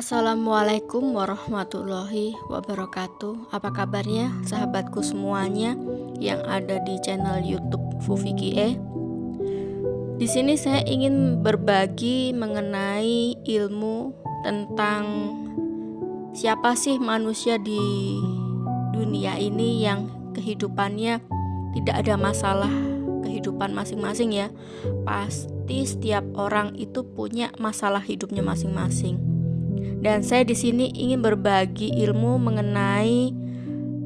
Assalamualaikum warahmatullahi wabarakatuh. Apa kabarnya sahabatku semuanya yang ada di channel YouTube Fufikie? Di sini saya ingin berbagi mengenai ilmu tentang siapa sih manusia di dunia ini yang kehidupannya tidak ada masalah kehidupan masing-masing ya. Pasti setiap orang itu punya masalah hidupnya masing-masing. Dan saya di sini ingin berbagi ilmu mengenai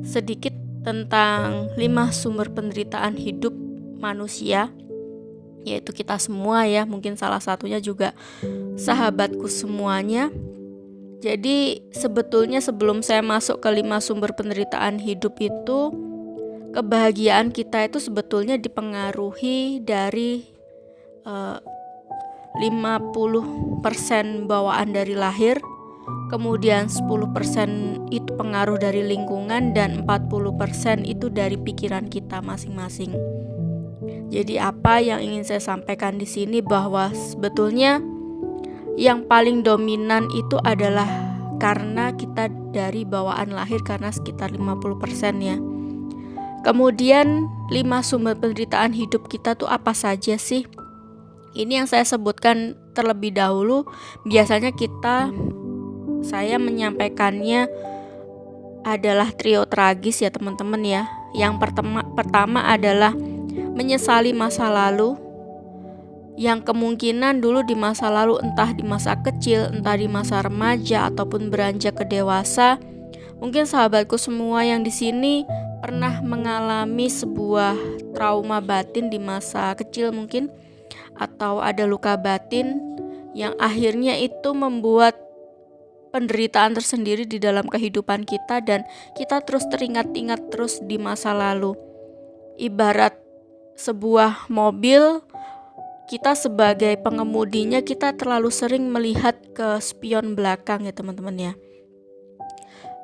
sedikit tentang 5 sumber penderitaan hidup manusia, yaitu kita semua ya, mungkin salah satunya juga sahabatku semuanya. Jadi sebetulnya sebelum saya masuk ke 5 sumber penderitaan hidup itu, kebahagiaan kita itu sebetulnya dipengaruhi dari 50% bawaan dari lahir, kemudian 10% itu pengaruh dari lingkungan, dan 40% itu dari pikiran kita masing-masing. Jadi apa yang ingin saya sampaikan di sini bahwa sebetulnya yang paling dominan itu adalah karena kita dari bawaan lahir, karena sekitar 50% ya. Kemudian 5 sumber penderitaan hidup kita tuh apa saja sih? Ini yang saya sebutkan terlebih dahulu. Biasanya saya menyampaikannya adalah trio tragis ya teman-teman ya. Yang pertama adalah menyesali masa lalu, yang kemungkinan dulu di masa lalu, entah di masa kecil, entah di masa remaja ataupun beranjak ke dewasa. Mungkin sahabatku semua yang di sini pernah mengalami sebuah trauma batin di masa kecil mungkin, atau ada luka batin yang akhirnya itu membuat penderitaan tersendiri di dalam kehidupan kita, dan kita terus teringat-ingat terus di masa lalu. Ibarat sebuah mobil, kita sebagai pengemudinya kita terlalu sering melihat ke spion belakang ya teman-teman ya.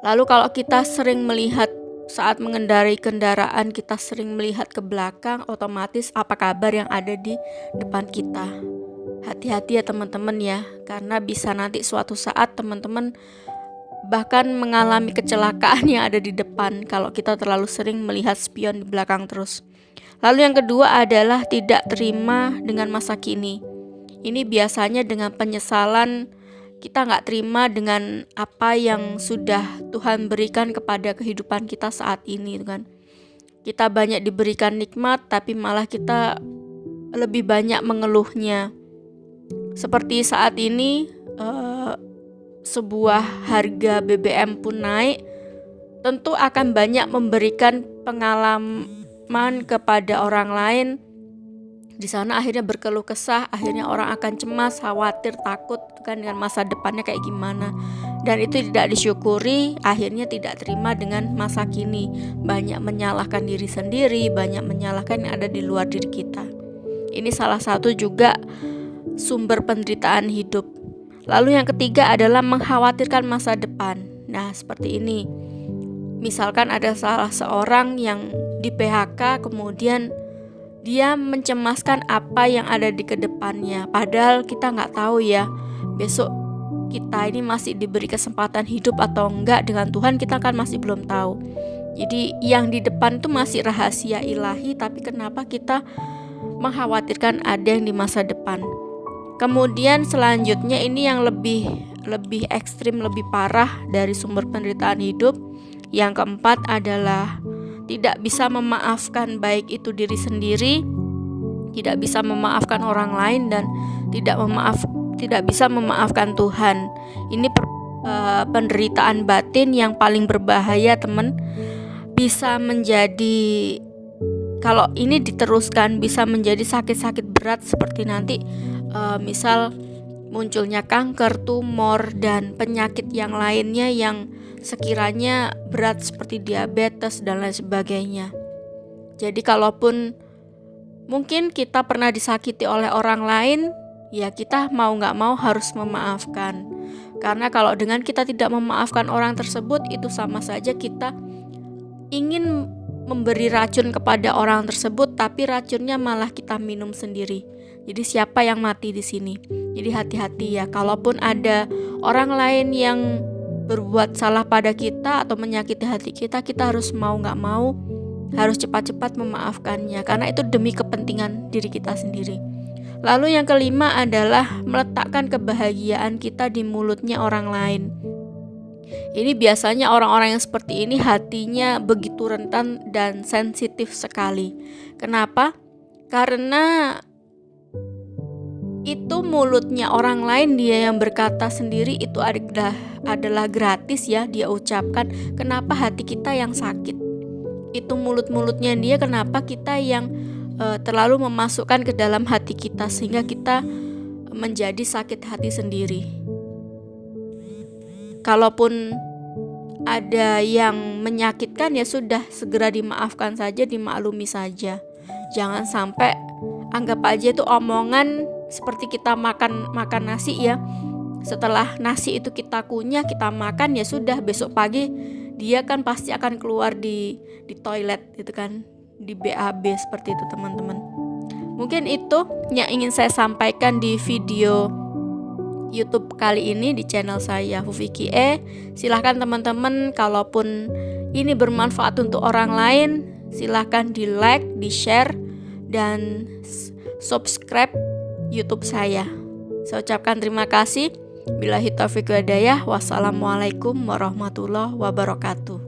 Lalu kalau kita sering melihat saat mengendarai kendaraan, kita sering melihat ke belakang, otomatis apa kabar yang ada di depan kita. Hati-hati ya teman-teman ya, karena bisa nanti suatu saat teman-teman bahkan mengalami kecelakaan yang ada di depan kalau kita terlalu sering melihat spion di belakang terus. Lalu yang kedua adalah tidak terima dengan masa kini. Ini biasanya dengan penyesalan, kita gak terima dengan apa yang sudah Tuhan berikan kepada kehidupan kita saat ini kan. Kita banyak diberikan nikmat, tapi malah kita lebih banyak mengeluhnya. Seperti saat ini sebuah harga BBM pun naik, tentu akan banyak memberikan pengalaman kepada orang lain. Di sana akhirnya berkeluh kesah, akhirnya orang akan cemas, khawatir, takut kan dengan masa depannya kayak gimana. Dan itu tidak disyukuri, akhirnya tidak terima dengan masa kini. Banyak menyalahkan diri sendiri, banyak menyalahkan yang ada di luar diri kita. Ini salah satu juga sumber penderitaan hidup. Lalu yang ketiga adalah mengkhawatirkan masa depan. Nah, seperti ini. Misalkan ada salah seorang yang di PHK, kemudian dia mencemaskan apa yang ada di kedepannya. Padahal kita nggak tahu ya, besok kita ini masih diberi kesempatan hidup atau enggak dengan Tuhan, kita kan masih belum tahu. Jadi yang di depan itu masih rahasia ilahi, tapi kenapa kita mengkhawatirkan ada yang di masa depan. Kemudian selanjutnya ini yang lebih ekstrim, lebih parah dari sumber penderitaan hidup. Yang keempat adalah tidak bisa memaafkan, baik itu diri sendiri, tidak bisa memaafkan orang lain, dan tidak bisa memaafkan Tuhan. Ini penderitaan batin yang paling berbahaya teman. Bisa menjadi, kalau ini diteruskan, bisa menjadi sakit-sakit berat seperti nanti misal munculnya kanker, tumor, dan penyakit yang lainnya yang sekiranya berat seperti diabetes dan lain sebagainya. Jadi kalaupun mungkin kita pernah disakiti oleh orang lain, ya kita mau gak mau harus memaafkan. Karena kalau dengan kita tidak memaafkan orang tersebut, itu sama saja kita ingin memberi racun kepada orang tersebut, tapi racunnya malah kita minum sendiri. Jadi siapa yang mati di sini? Jadi hati-hati ya, kalaupun ada orang lain yang berbuat salah pada kita atau menyakiti hati kita, kita harus mau nggak mau harus cepat-cepat memaafkannya, karena itu demi kepentingan diri kita sendiri. Lalu yang kelima adalah meletakkan kebahagiaan kita di mulutnya orang lain. Ini biasanya orang-orang yang seperti ini hatinya begitu rentan dan sensitif sekali. Kenapa? Karena itu mulutnya orang lain, dia yang berkata sendiri itu adalah gratis ya, dia ucapkan. Kenapa hati kita yang sakit? Itu mulut-mulutnya dia, kenapa kita yang terlalu memasukkan ke dalam hati kita sehingga kita menjadi sakit hati sendiri. Kalaupun ada yang menyakitkan ya sudah, segera dimaafkan saja, dimaklumi saja. Jangan sampai anggap aja itu omongan seperti kita makan nasi ya. Setelah nasi itu kita kunyah, kita makan ya sudah, besok pagi dia kan pasti akan keluar di toilet gitu kan, di BAB seperti itu teman-teman. Mungkin itu yang ingin saya sampaikan di video YouTube kali ini di channel saya Fufiki E. Silahkan teman-teman, kalaupun ini bermanfaat untuk orang lain, silahkan di like, di share, dan subscribe YouTube saya. Saya ucapkan terima kasih. Billahi taufiq wal hidayah. Wassalamualaikum warahmatullahi wabarakatuh.